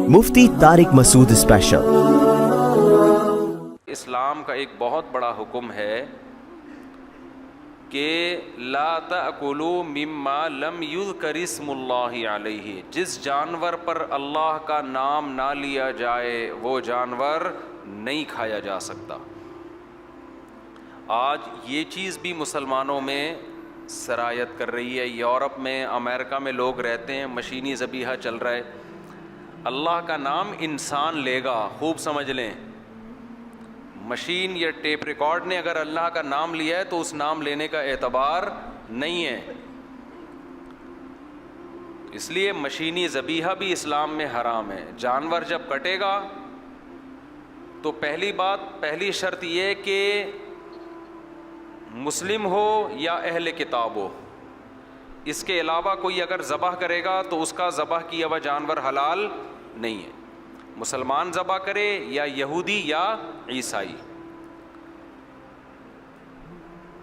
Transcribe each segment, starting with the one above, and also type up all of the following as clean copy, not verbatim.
مفتی طارق مسعود special. اسلام کا ایک بہت بڑا حکم ہے کہ لا تأکلوا مما لم یذکر اسم اللہ علیہ، جس جانور پر اللہ کا نام نہ لیا جائے وہ جانور نہیں کھایا جا سکتا۔ آج یہ چیز بھی مسلمانوں میں سرایت کر رہی ہے۔ یورپ میں، امریکہ میں لوگ رہتے ہیں، مشینی ذبیحہ چل رہا ہے۔ اللہ کا نام انسان لے گا، خوب سمجھ لیں، مشین یا ٹیپ ریکارڈ نے اگر اللہ کا نام لیا ہے تو اس نام لینے کا اعتبار نہیں ہے۔ اس لیے مشینی ذبیحہ بھی اسلام میں حرام ہے۔ جانور جب کٹے گا تو پہلی شرط یہ کہ مسلم ہو یا اہل کتاب ہو، اس کے علاوہ کوئی اگر ذبح کرے گا تو اس کا ذبح کیا ہوا جانور حلال نہیں ہے، مسلمان ذبح کرے یا یہودی یا عیسائی۔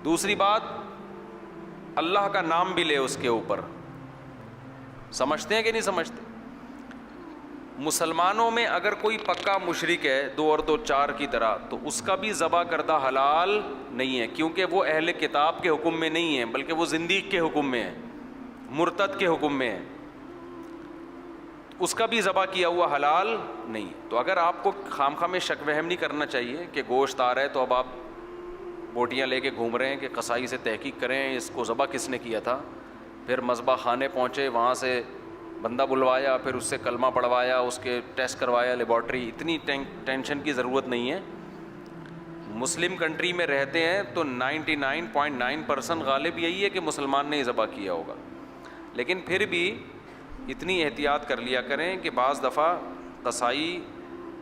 دوسری بات، اللہ کا نام بھی لے اس کے اوپر۔ سمجھتے ہیں کہ نہیں سمجھتے؟ مسلمانوں میں اگر کوئی پکا مشرک ہے 2 اور 2 4 کی طرح، تو اس کا بھی ذبح کردہ حلال نہیں ہے، کیونکہ وہ اہل کتاب کے حکم میں نہیں ہے، بلکہ وہ زندیق کے حکم میں ہے، مرتد کے حکم میں ہے، اس کا بھی ذبح کیا ہوا حلال نہیں۔ تو اگر آپ کو خامخواہ میں شک وہم نہیں کرنا چاہیے کہ گوشت آ رہا ہے تو اب آپ بوٹیاں لے کے گھوم رہے ہیں کہ قصائی سے تحقیق کریں اس کو ذبح کس نے کیا تھا، پھر مذبح خانے پہنچے، وہاں سے بندہ بلوایا، پھر اس سے کلمہ پڑھوایا، اس کے ٹیسٹ کروایا لیبارٹری۔ اتنی ٹینشن کی ضرورت نہیں ہے۔ مسلم کنٹری میں رہتے ہیں تو 99.9% غالب یہی ہے کہ مسلمان نے ہی ذبح کیا ہوگا، لیکن پھر بھی اتنی احتیاط کر لیا کریں کہ بعض دفعہ قصائی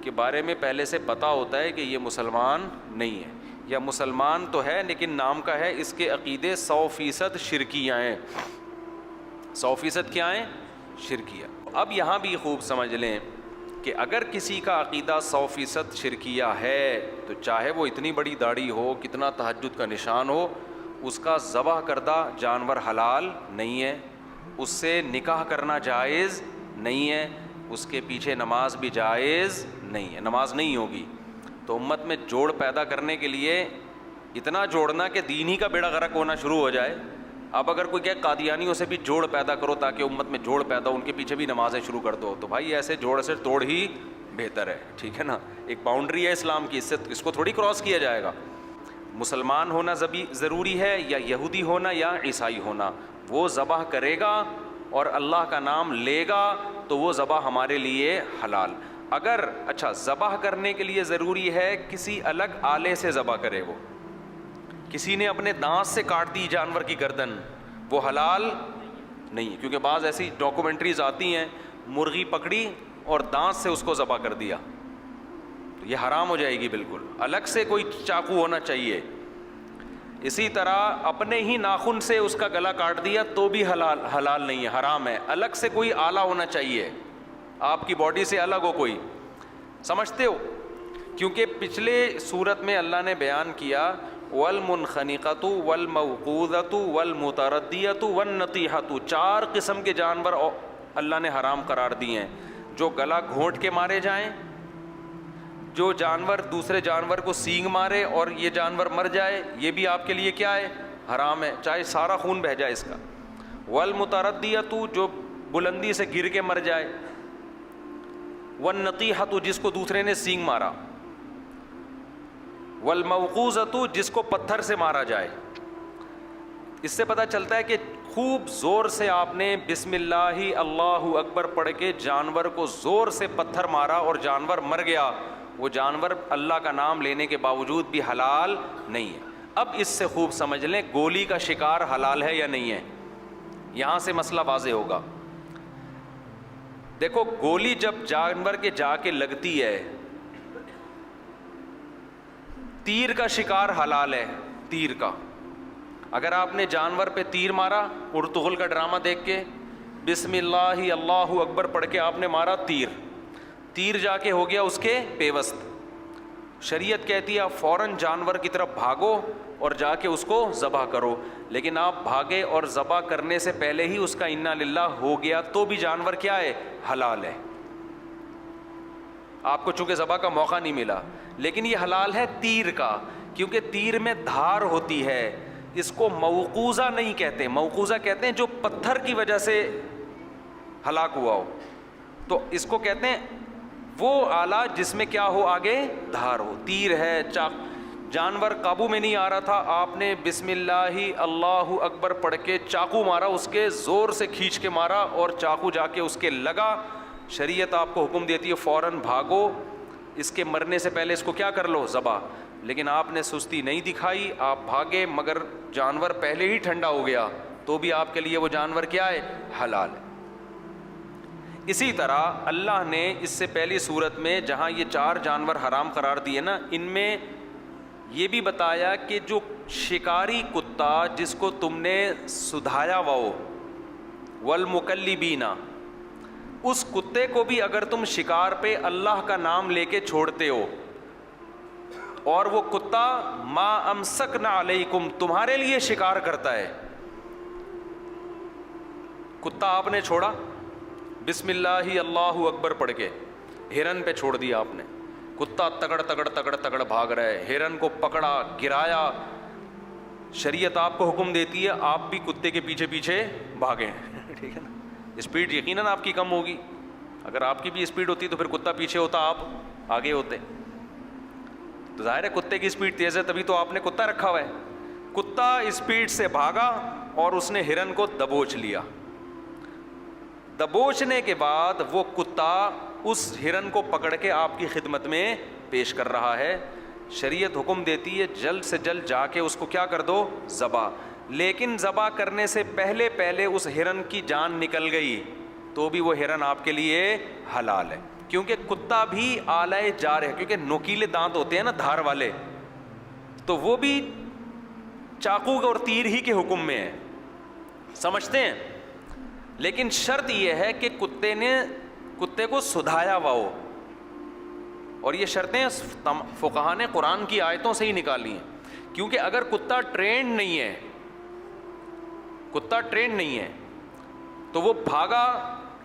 کے بارے میں پہلے سے پتہ ہوتا ہے کہ یہ مسلمان نہیں ہے، یا مسلمان تو ہے لیکن نام کا ہے، اس کے عقیدے 100% شرکیہ ہیں۔ 100% کیا ہیں؟ شرکیہ۔ اب یہاں بھی خوب سمجھ لیں کہ اگر کسی کا عقیدہ 100% شرکیہ ہے تو چاہے وہ اتنی بڑی داڑھی ہو، کتنا تہجد کا نشان ہو، اس کا ذبح کردہ جانور حلال نہیں ہے، اس سے نکاح کرنا جائز نہیں ہے، اس کے پیچھے نماز بھی جائز نہیں ہے، نماز نہیں ہوگی۔ تو امت میں جوڑ پیدا کرنے کے لیے اتنا جوڑنا کہ دین ہی کا بیڑا غرق ہونا شروع ہو جائے۔ اب اگر کوئی کہ قادیانیوں سے بھی جوڑ پیدا کرو تاکہ امت میں جوڑ پیدا ہو، ان کے پیچھے بھی نمازیں شروع کر دو، تو بھائی ایسے جوڑ سے توڑ ہی بہتر ہے، ٹھیک ہے نا؟ ایک باؤنڈری ہے اسلام کی، اس کو تھوڑی کراس کیا جائے گا۔ مسلمان ہونا ضروری ہے یا یہودی ہونا یا عیسائی ہونا، وہ ذبح کرے گا اور اللہ کا نام لے گا تو وہ ذبح ہمارے لیے حلال۔ اگر ذبح کرنے کے لیے ضروری ہے کسی الگ آلے سے ذبح کرے، وہ کسی نے اپنے دانت سے کاٹ دی جانور کی گردن، وہ حلال نہیں ہے، کیونکہ بعض ایسی ڈاکومنٹریز آتی ہیں مرغی پکڑی اور دانت سے اس کو ذبح کر دیا، تو یہ حرام ہو جائے گی بالکل۔ الگ سے کوئی چاقو ہونا چاہیے۔ اسی طرح اپنے ہی ناخن سے اس کا گلا کاٹ دیا تو بھی حلال نہیں ہے، حرام ہے۔ الگ سے کوئی آلہ ہونا چاہیے، آپ کی باڈی سے الگ ہو کوئی، سمجھتے ہو؟ کیونکہ پچھلے صورت میں اللہ نے بیان کیا والمنخنقۃ والموقوذۃ والمتردیۃ والنطیحۃ، 4 قسم کے جانور اللہ نے حرام قرار دیے ہیں، جو گلا گھونٹ کے مارے جائیں، جو جانور دوسرے جانور کو سینگ مارے اور یہ جانور مر جائے، یہ بھی آپ کے لیے کیا ہے؟ حرام ہے، چاہے سارا خون بہہ جائے اس کا۔ والمتردیۃ، جو بلندی سے گر کے مر جائے، والنطیحۃ، جس کو دوسرے نے سینگ مارا، والموقوذۃ، جس کو پتھر سے مارا جائے۔ اس سے پتہ چلتا ہے کہ خوب زور سے آپ نے بسم اللہ اللہ اکبر پڑھ کے جانور کو زور سے پتھر مارا اور جانور مر گیا، وہ جانور اللہ کا نام لینے کے باوجود بھی حلال نہیں ہے۔ اب اس سے خوب سمجھ لیں گولی کا شکار حلال ہے یا نہیں ہے، یہاں سے مسئلہ واضح ہوگا۔ دیکھو گولی جب جانور کے جا کے لگتی ہے، تیر کا شکار حلال ہے، تیر کا۔ اگر آپ نے جانور پہ تیر مارا، ارطغرل کا ڈرامہ دیکھ کے بسم اللہ اللہ اکبر پڑھ کے آپ نے مارا تیر جا کے ہو گیا اس کے پیوست، شریعت کہتی ہے آپ فوراً جانور کی طرف بھاگو اور جا کے اس کو ذبح کرو، لیکن آپ بھاگے اور ذبح کرنے سے پہلے ہی اس کا انا للہ ہو گیا تو بھی جانور کیا ہے؟ حلال ہے۔ آپ کو چونکہ ذبح کا موقع نہیں ملا. لیکن یہ حلال ہے تیر کا, کیونکہ تیر میں دھار ہوتی ہے. اس کو موقوذہ نہیں کہتے, موقوذہ کہتے ہیں جو پتھر کی وجہ سے ہلاک ہوا ہو, تو اس کو کہتے ہیں وہ آلہ جس میں کیا ہو, آگے دھار ہو. تیر ہے, جانور قابو میں نہیں آ رہا تھا, آپ نے بسم اللہ اللہ اکبر پڑھ کے چاقو مارا, اس کے زور سے کھینچ کے مارا اور چاقو جا کے اس کے لگا. شریعت آپ کو حکم دیتی ہے فوراً بھاگو, اس کے مرنے سے پہلے اس کو کیا کر لو, ذبح. لیکن آپ نے سستی نہیں دکھائی, آپ بھاگے, مگر جانور پہلے ہی ٹھنڈا ہو گیا, تو بھی آپ کے لیے وہ جانور کیا ہے, حلال ہے. اسی طرح اللہ نے اس سے پہلی صورت میں جہاں یہ 4 جانور حرام قرار دیے نا, ان میں یہ بھی بتایا کہ جو شکاری کتا جس کو تم نے سدھایا ہوا والمکلبین, اس کتے کو بھی اگر تم شکار پہ اللہ کا نام لے کے چھوڑتے ہو اور وہ کتا ما امسکنا علیکم تمہارے لیے شکار کرتا ہے. کتا آپ نے چھوڑا بسم اللہ اللہ اکبر پڑھ کے, ہرن پہ چھوڑ دیا آپ نے, کتا تگڑ تگڑ تگڑ تگڑ بھاگ رہا ہے, ہرن کو پکڑا گرایا. شریعت آپ کو حکم دیتی ہے آپ بھی کتے کے پیچھے پیچھے بھاگیں, ٹھیک ہے نا. اسپیڈ یقیناً آپ کی کم ہوگی, اگر آپ کی بھی اسپیڈ ہوتی تو پھر کتا پیچھے ہوتا, آپ آگے ہوتے. تو ظاہر ہے کتے کی اسپیڈ تیز ہے, تبھی تو آپ نے کتا رکھا ہوا ہے. کتا اسپیڈ سے بھاگا اور اس نے ہرن کو دبوچ لیا. دبوچنے کے بعد وہ کتا اس ہرن کو پکڑ کے آپ کی خدمت میں پیش کر رہا ہے. شریعت حکم دیتی ہے جلد سے جلد جا کے اس کو کیا کر دو, ذبح. لیکن ذبح کرنے سے پہلے اس ہرن کی جان نکل گئی تو بھی وہ ہرن آپ کے لیے حلال ہے, کیونکہ کتا بھی آلہ جار ہے, کیونکہ نوکیلے دانت ہوتے ہیں نا دھار والے, تو وہ بھی چاقو اور تیر ہی کے حکم میں ہے, سمجھتے ہیں. لیکن شرط یہ ہے کہ کتے کو سدھایا ہوا ہو, اور یہ شرطیں فقہاء نے قرآن کی آیتوں سے ہی نکالی ہیں. کیونکہ اگر کتا ٹرینڈ نہیں ہے تو وہ بھاگا.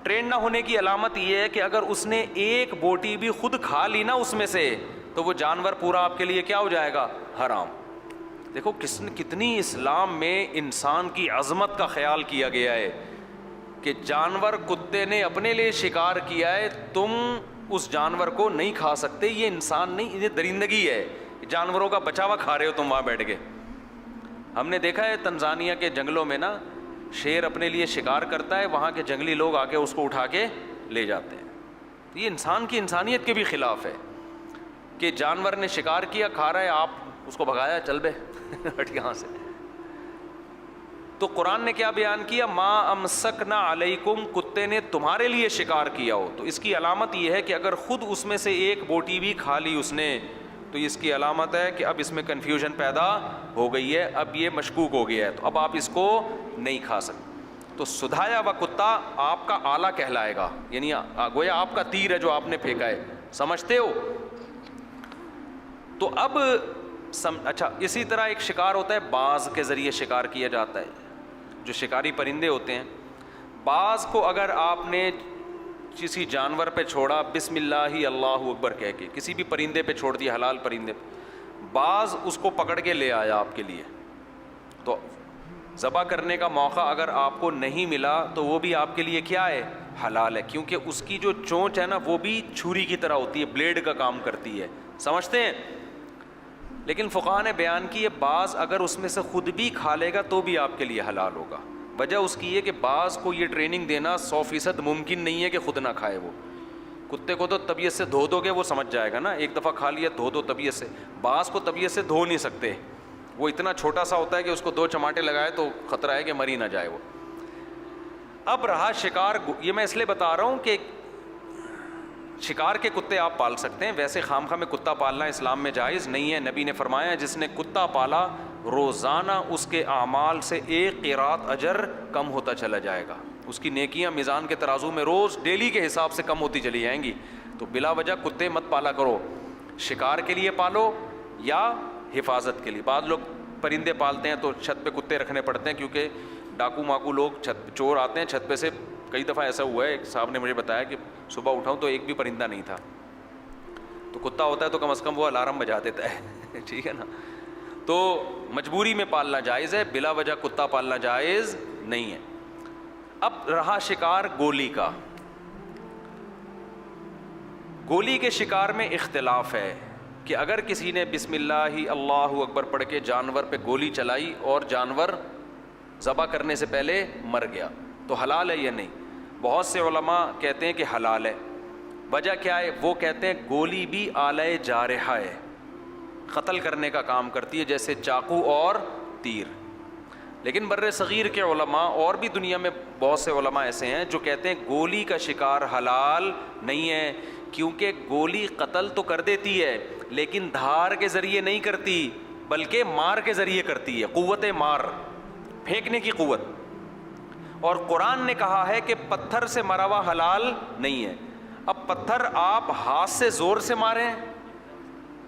ٹرینڈ نہ ہونے کی علامت یہ ہے کہ اگر اس نے ایک بوٹی بھی خود کھا لی نا اس میں سے, تو وہ جانور پورا آپ کے لیے کیا ہو جائے گا, حرام. دیکھو کتنی اسلام میں انسان کی عظمت کا خیال کیا گیا ہے کہ جانور کتے نے اپنے لیے شکار کیا ہے, تم اس جانور کو نہیں کھا سکتے. یہ انسان نہیں, یہ درندگی ہے, جانوروں کا بچاوا کھا رہے ہو تم وہاں بیٹھ کے. ہم نے دیکھا ہے تنزانیہ کے جنگلوں میں نا, شیر اپنے لیے شکار کرتا ہے, وہاں کے جنگلی لوگ آ کے اس کو اٹھا کے لے جاتے ہیں. یہ انسان کی انسانیت کے بھی خلاف ہے کہ جانور نے شکار کیا, کھا رہا ہے, آپ اس کو بھگایا, چل بے ہٹ یہاں سے. تو قرآن نے کیا بیان کیا, ما امسکنا علیکم, کتے نے تمہارے لیے شکار کیا ہو. تو اس کی علامت یہ ہے کہ اگر خود اس میں سے ایک بوٹی بھی کھا لی اس نے, تو اس کی علامت ہے کہ اب اس میں کنفیوژن پیدا ہو گئی ہے, اب یہ مشکوک ہو گیا ہے, تو اب آپ اس کو نہیں کھا سکتے. تو سدھایا ہوا کتا آپ کا آلہ کہلائے گا, یعنی گویا آپ کا تیر ہے جو آپ نے پھینکا ہے, سمجھتے ہو. تو اب اچھا, اسی طرح ایک شکار ہوتا ہے, باز کے ذریعے شکار کیا جاتا ہے. جو شکاری پرندے ہوتے ہیں, باز کو اگر آپ نے کسی جانور پہ چھوڑا بسم اللہ اللہ اکبر کہہ کے, کسی بھی پرندے پہ چھوڑ دیا, حلال پرندے پہ, باز اس کو پکڑ کے لے آیا آپ کے لیے, تو ذبح کرنے کا موقع اگر آپ کو نہیں ملا تو وہ بھی آپ کے لیے کیا ہے, حلال ہے. کیونکہ اس کی جو چونچ ہے نا وہ بھی چھری کی طرح ہوتی ہے, بلیڈ کا کام کرتی ہے, سمجھتے ہیں. لیکن فقہاء نے بیان کی ہے باز اگر اس میں سے خود بھی کھا لے گا تو بھی آپ کے لیے حلال ہوگا. وجہ اس کی ہے کہ باز کو یہ ٹریننگ دینا 100% ممکن نہیں ہے کہ خود نہ کھائے. وہ کتے کو تو طبیعت سے دھو دو گے وہ سمجھ جائے گا نا, ایک دفعہ کھا لیا دھو دو طبیعت سے. باز کو طبیعت سے دھو نہیں سکتے, وہ اتنا چھوٹا سا ہوتا ہے کہ اس کو 2 چماٹے لگائے تو خطرہ ہے کہ مر ہی نہ جائے وہ. اب رہا شکار, یہ میں اس لیے بتا رہا ہوں کہ شکار کے کتے آپ پال سکتے ہیں, ویسے خامخواہ میں کتا پالنا اسلام میں جائز نہیں ہے. نبی نے فرمایا جس نے کتا پالا روزانہ اس کے اعمال سے 1 قیراط اجر کم ہوتا چلا جائے گا, اس کی نیکیاں میزان کے ترازو میں روز ڈیلی کے حساب سے کم ہوتی چلی جائیں گی. تو بلا وجہ کتے مت پالا کرو, شکار کے لیے پالو یا حفاظت کے لیے. بعض لوگ پرندے پالتے ہیں تو چھت پہ کتے رکھنے پڑتے ہیں, کیونکہ ڈاکو ماکو لوگ چور آتے ہیں چھت پہ سے. کئی دفعہ ایسا ہوا ہے, ایک صاحب نے مجھے بتایا کہ صبح اٹھاؤں تو ایک بھی پرندہ نہیں تھا, تو کتا ہوتا ہے تو کم از کم وہ الارم بجا دیتا ہے ٹھیک ہے نا. تو مجبوری میں پالنا جائز ہے, بلا وجہ کتا پالنا جائز نہیں ہے. اب رہا شکار گولی کا. گولی کے شکار میں اختلاف ہے کہ اگر کسی نے بسم اللہ اللہ اکبر پڑھ کے جانور پہ گولی چلائی اور جانور ذبح کرنے سے پہلے مر گیا تو حلال ہے یا نہیں. بہت سے علماء کہتے ہیں کہ حلال ہے. وجہ کیا ہے؟ وہ کہتے ہیں گولی بھی آلہ جارحہ ہے, قتل کرنے کا کام کرتی ہے, جیسے چاقو اور تیر. لیکن بر صغیر کے علماء اور بھی دنیا میں بہت سے علماء ایسے ہیں جو کہتے ہیں گولی کا شکار حلال نہیں ہے, کیونکہ گولی قتل تو کر دیتی ہے لیکن دھار کے ذریعے نہیں کرتی بلکہ مار کے ذریعے کرتی ہے, قوت مار, پھینکنے کی قوت. اور قرآن نے کہا ہے کہ پتھر سے مرا ہوا حلال نہیں ہے. اب پتھر آپ ہاتھ سے زور سے ماریں,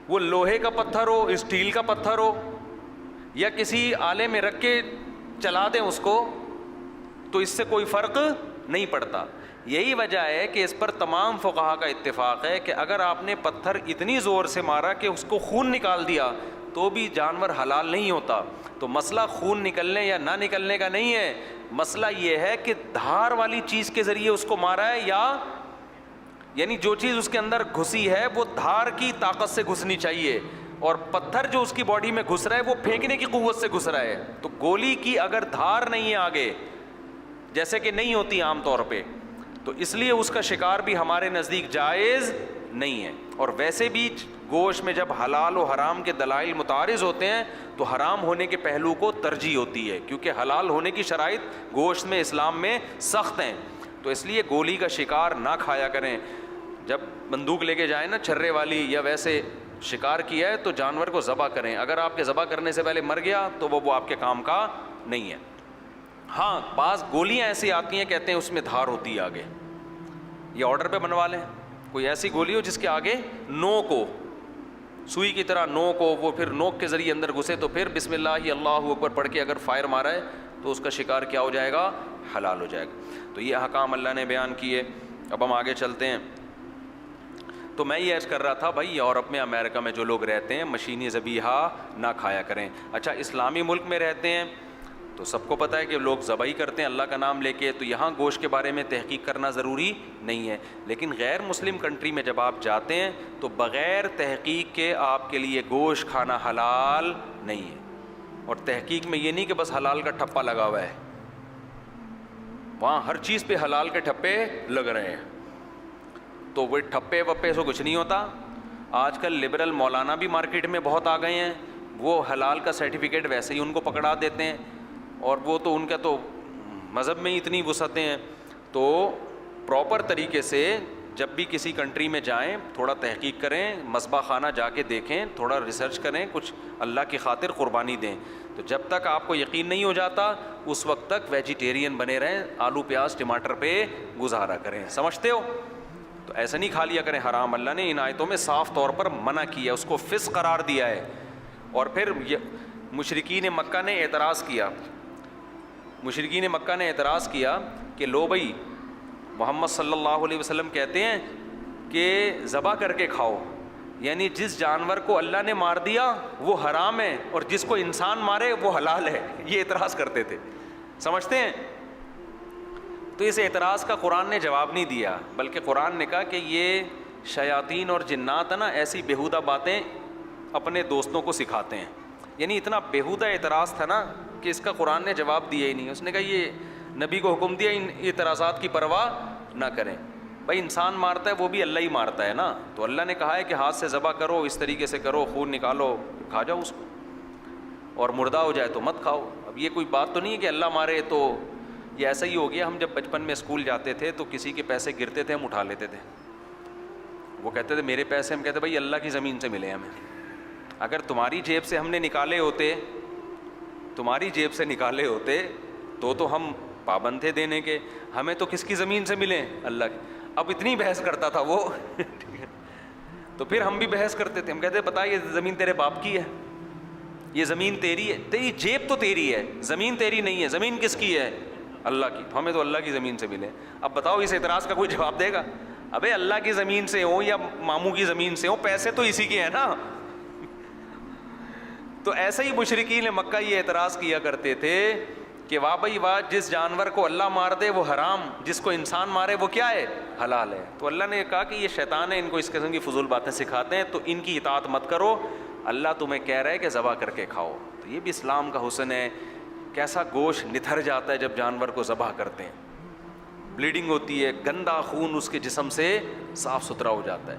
وہ لوہے کا پتھر ہو, اسٹیل کا پتھر ہو, یا کسی آلے میں رکھ کے چلا دیں اس کو, تو اس سے کوئی فرق نہیں پڑتا. یہی وجہ ہے کہ اس پر تمام فقہا کا اتفاق ہے کہ اگر آپ نے پتھر اتنی زور سے مارا کہ اس کو خون نکال دیا تو بھی جانور حلال نہیں ہوتا. تو مسئلہ خون نکلنے یا نہ نکلنے کا نہیں ہے, مسئلہ یہ ہے کہ دھار والی چیز کے ذریعے اس کو مارا ہے, یا یعنی جو چیز اس کے اندر گھسی ہے وہ دھار کی طاقت سے گھسنی چاہیے, اور پتھر جو اس کی باڈی میں گھس رہا ہے وہ پھینکنے کی قوت سے گھس رہا ہے. تو گولی کی اگر دھار نہیں ہے آگے, جیسے کہ نہیں ہوتی عام طور پہ, تو اس لیے اس کا شکار بھی ہمارے نزدیک جائز نہیں ہے. اور ویسے بھی گوشت میں جب حلال و حرام کے دلائل متعارض ہوتے ہیں تو حرام ہونے کے پہلو کو ترجیح ہوتی ہے, کیونکہ حلال ہونے کی شرائط گوشت میں اسلام میں سخت ہیں. تو اس لیے گولی کا شکار نہ کھایا کریں. جب بندوق لے کے جائیں نا چھرے والی, یا ویسے شکار کیا ہے تو جانور کو ذبح کریں. اگر آپ کے ذبح کرنے سے پہلے مر گیا تو وہ آپ کے کام کا نہیں ہے. ہاں بعض گولیاں ایسی آتی ہیں کہتے ہیں اس میں دھار ہوتی ہے آگے, یہ آرڈر پہ بنوا لیں. کوئی ایسی گولی ہو جس کے آگے نوک ہو, سوئی کی طرح نوک ہو, وہ پھر نوک کے ذریعے اندر گھسے, تو پھر بسم اللہ اللہ اکبر پڑھ کے اگر فائر مارا ہے تو اس کا شکار کیا ہو جائے گا؟ حلال ہو جائے گا. تو یہ احکام اللہ نے بیان کیے. اب ہم آگے چلتے ہیں. تو میں یہ عرض کر رہا تھا بھائی یورپ میں, امریکہ میں جو لوگ رہتے ہیں مشینی ذبیحہ نہ کھایا کریں. اچھا اسلامی ملک میں رہتے ہیں تو سب کو پتہ ہے کہ لوگ ذبح کرتے ہیں اللہ کا نام لے کے, تو یہاں گوشت کے بارے میں تحقیق کرنا ضروری نہیں ہے. لیکن غیر مسلم کنٹری میں جب آپ جاتے ہیں تو بغیر تحقیق کے آپ کے لیے گوشت کھانا حلال نہیں ہے. اور تحقیق میں یہ نہیں کہ بس حلال کا ٹھپا لگا ہوا ہے, وہاں ہر چیز پہ حلال کے ٹھپے لگ رہے ہیں. تو وہ ٹھپے وپے سے کچھ نہیں ہوتا. آج کل لبرل مولانا بھی مارکیٹ میں بہت آ گئے ہیں, وہ حلال کا سرٹیفکیٹ ویسے ہی ان کو پکڑا دیتے ہیں, اور وہ تو ان کا تو مذہب میں ہی اتنی وسعتیں ہیں. تو پراپر طریقے سے جب بھی کسی کنٹری میں جائیں تھوڑا تحقیق کریں, مذبح خانہ جا کے دیکھیں, تھوڑا ریسرچ کریں, کچھ اللہ کی خاطر قربانی دیں. تو جب تک آپ کو یقین نہیں ہو جاتا اس وقت تک ویجیٹیرین بنے رہیں, آلو پیاز ٹماٹر پہ گزارا کریں. سمجھتے ہو؟ تو ایسا نہیں کھا لیا کریں حرام. اللہ نے ان آیتوں میں صاف طور پر منع کیا, اس کو فسق قرار دیا ہے. اور پھر مشرکین مکہ نے اعتراض کیا, مشرکین مکہ نے اعتراض کیا کہ لو بھائی محمد صلی اللہ علیہ وسلم کہتے ہیں کہ ذبح کر کے کھاؤ, یعنی جس جانور کو اللہ نے مار دیا وہ حرام ہے اور جس کو انسان مارے وہ حلال ہے. یہ اعتراض کرتے تھے. سمجھتے ہیں؟ تو اس اعتراض کا قرآن نے جواب نہیں دیا, بلکہ قرآن نے کہا کہ یہ شیاطین اور جنات نا ایسی بیہودہ باتیں اپنے دوستوں کو سکھاتے ہیں. یعنی اتنا بیہودہ اعتراض تھا نا کہ اس کا قرآن نے جواب دیا ہی نہیں. اس نے کہا یہ نبی کو حکم دیا ان اعتراضات کی پرواہ نہ کریں. بھائی انسان مارتا ہے وہ بھی اللہ ہی مارتا ہے نا, تو اللہ نے کہا ہے کہ ہاتھ سے ذبح کرو, اس طریقے سے کرو, خون نکالو, کھا جاؤ اس کو, اور مردہ ہو جائے تو مت کھاؤ. اب یہ کوئی بات تو نہیں ہے کہ اللہ مارے. تو یہ ایسا ہی ہو گیا. ہم جب بچپن میں اسکول جاتے تھے تو کسی کے پیسے گرتے تھے, ہم اٹھا لیتے تھے. وہ کہتے تھے میرے پیسے, ہم کہتے بھائی اللہ کی زمین سے ملے ہمیں. اگر تمہاری جیب سے ہم نے نکالے ہوتے, تمہاری جیب سے نکالے ہوتے تو ہم پابند تھے دینے کے. ہمیں تو کس کی زمین سے ملے؟ اللہ کی. اب اتنی بحث کرتا تھا وہ تو پھر ہم بھی بحث کرتے تھے. ہم کہتے بتا یہ زمین تیرے باپ کی ہے, یہ زمین تیری ہے, تیری جیب تو تیری ہے, زمین تیری نہیں ہے. زمین کس کی ہے؟ اللہ کی. ہمیں تو اللہ کی زمین سے ملے. اب بتاؤ اس اعتراض کا کوئی جواب دے گا؟ ابے اللہ کی زمین سے ہو یا ماموں کی زمین سے ہو, پیسے تو اسی کے ہیں نا. تو ایسے ہی مشرکین مکہ یہ اعتراض کیا کرتے تھے کہ واہ بھائی واہ, جس جانور کو اللہ مار دے وہ حرام, جس کو انسان مارے وہ کیا ہے, حلال ہے. تو اللہ نے کہا کہ یہ شیطان ہے, ان کو اس قسم کی فضول باتیں سکھاتے ہیں, تو ان کی اطاعت مت کرو, اللہ تمہیں کہہ رہا ہے کہ ذبح کر کے کھاؤ. تو یہ بھی اسلام کا حسن ہے. کیسا گوشت نتھر جاتا ہے جب جانور کو ذبح کرتے ہیں, بلیڈنگ ہوتی ہے, گندا خون اس کے جسم سے صاف ستھرا ہو جاتا ہے.